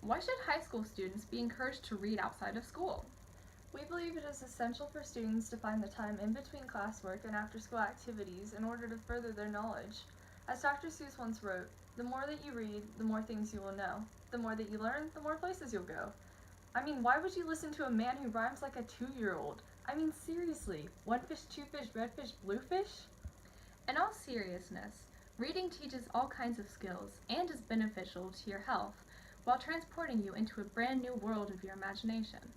Why should high school students be encouraged to read outside of school? We believe it is essential for students to find the time in between classwork and after-school activities in order to further their knowledge. As Dr. Seuss once wrote, "The more that you read, the more things you will know. The more that you learn, the more places you'll go." I mean, why would you listen to a man who rhymes like a 2-year-old? I mean, seriously, one fish, two fish, red fish, blue fish? In all seriousness, reading teaches all kinds of skills and is beneficial to your health while transporting you into a brand new world of your imagination.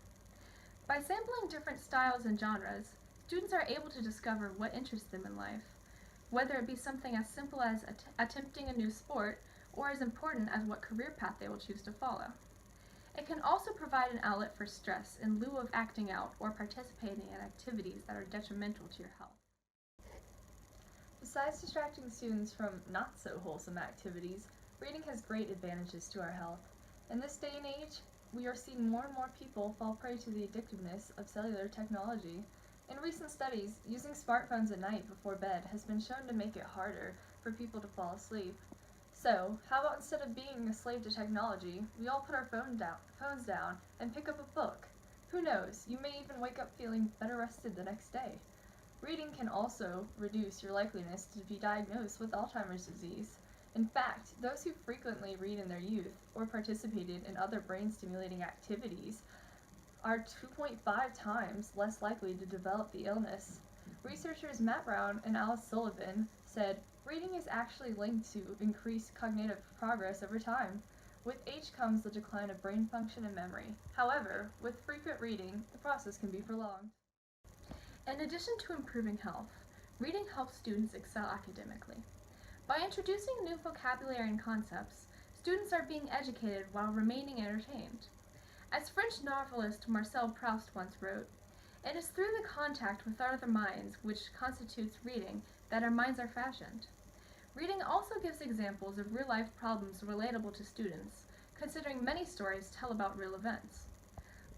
By sampling different styles and genres, students are able to discover what interests them in life, whether it be something as simple as attempting a new sport or as important as what career path they will choose to follow. It can also provide an outlet for stress in lieu of acting out or participating in activities that are detrimental to your health. Besides distracting students from not-so-wholesome activities, reading has great advantages to our health. In this day and age, we are seeing more and more people fall prey to the addictiveness of cellular technology. In recent studies, using smartphones at night before bed has been shown to make it harder for people to fall asleep. So, how about instead of being a slave to technology, we all put our phones down and pick up a book? Who knows, you may even wake up feeling better rested the next day. Reading can also reduce your likeliness to be diagnosed with Alzheimer's disease. In fact, those who frequently read in their youth or participated in other brain-stimulating activities are 2.5 times less likely to develop the illness. Researchers Matt Brown and Alice Sullivan said, "Reading is actually linked to increased cognitive progress over time. With age comes the decline of brain function and memory. However, with frequent reading, the process can be prolonged." In addition to improving health, reading helps students excel academically. By introducing new vocabulary and concepts, students are being educated while remaining entertained. As French novelist Marcel Proust once wrote, "It is through the contact with other minds which constitutes reading that our minds are fashioned." Reading also gives examples of real-life problems relatable to students, considering many stories tell about real events.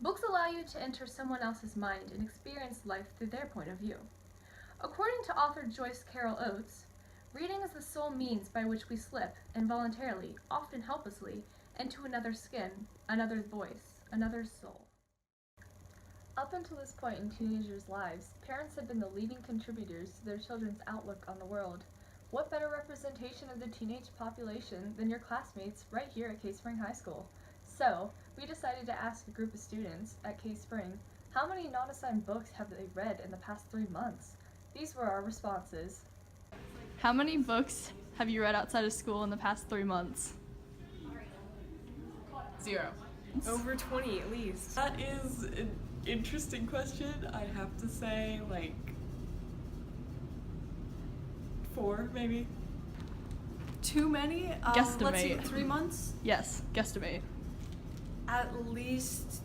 Books allow you to enter someone else's mind and experience life through their point of view. According to author Joyce Carol Oates, reading is the sole means by which we slip, involuntarily, often helplessly, into another's skin, another's voice, another's soul. Up until this point in teenagers' lives, parents have been the leading contributors to their children's outlook on the world. What better representation of the teenage population than your classmates right here at Cave Spring High School? So, we decided to ask a group of students at Cave Spring, how many non-assigned books have they read in the past 3 months? These were our responses. How many books have you read outside of school in the past 3 months? 0. Over 20 at least. That is an interesting question. I'd have to say like 4 maybe. Too many? Guesstimate. Let's see, 3 months? Yes, guesstimate. At least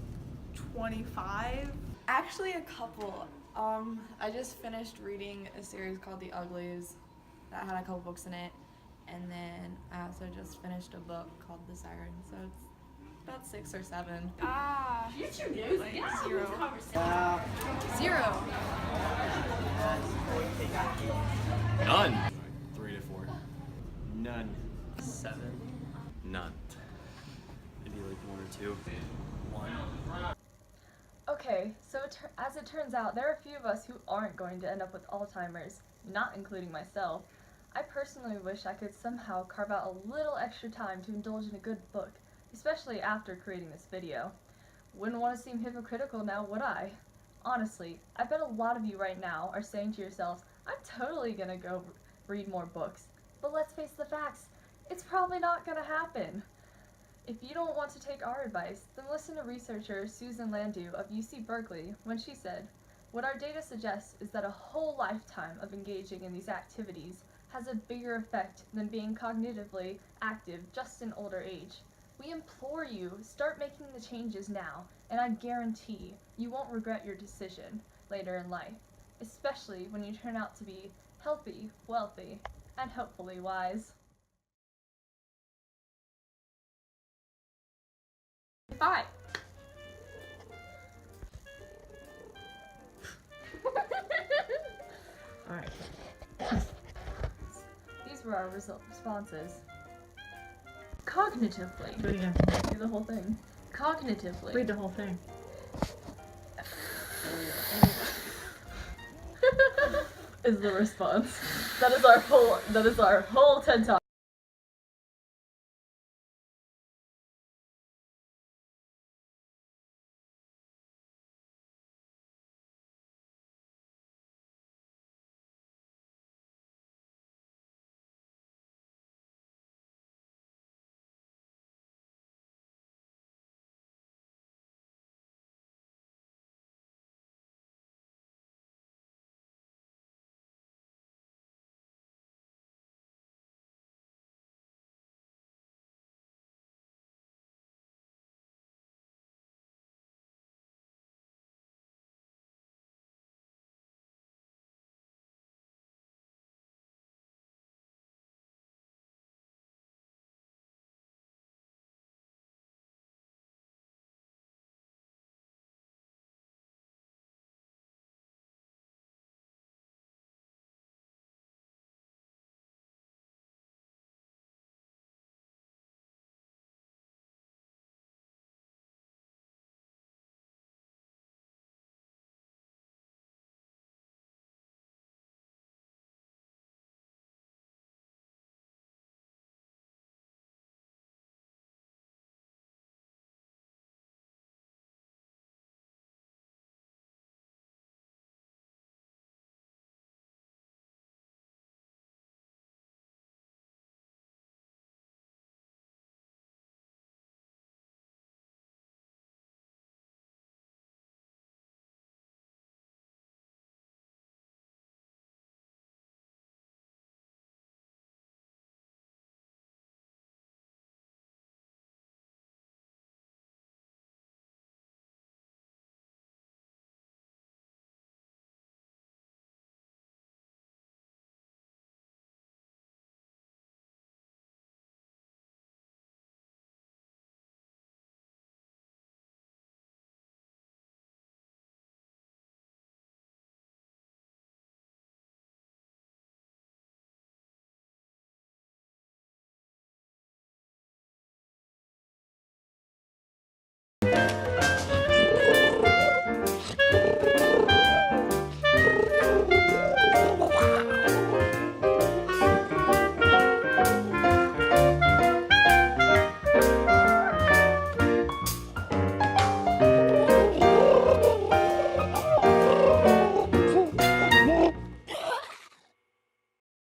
25? Actually, a couple. I just finished reading a series called The Uglies that had a couple books in it, and then I also just finished a book called The Siren, so it's about 6 or 7. You're too new. Like, yeah. 0. 0. None. 3 to 4. None. 7. None. Maybe like 1 or 2. 1. Okay, so as it turns out, there are a few of us who aren't going to end up with Alzheimer's, not including myself. I personally wish I could somehow carve out a little extra time to indulge in a good book, especially after creating this video. Wouldn't want to seem hypocritical now, would I? Honestly, I bet a lot of you right now are saying to yourselves, I'm totally gonna go read more books. But let's face the facts, it's probably not gonna happen. If you don't want to take our advice, then listen to researcher Susan Landau of UC Berkeley when she said, "What our data suggests is that a whole lifetime of engaging in these activities has a bigger effect than being cognitively active just in older age. We implore you, start making the changes now, and I guarantee you won't regret your decision later in life, especially when you turn out to be healthy, wealthy, and hopefully wise." Bye. Alright. These were our responses. Cognitively. Do it again. Do the whole thing. Cognitively. Read the whole thing. Is the response. That is our whole TED Talk.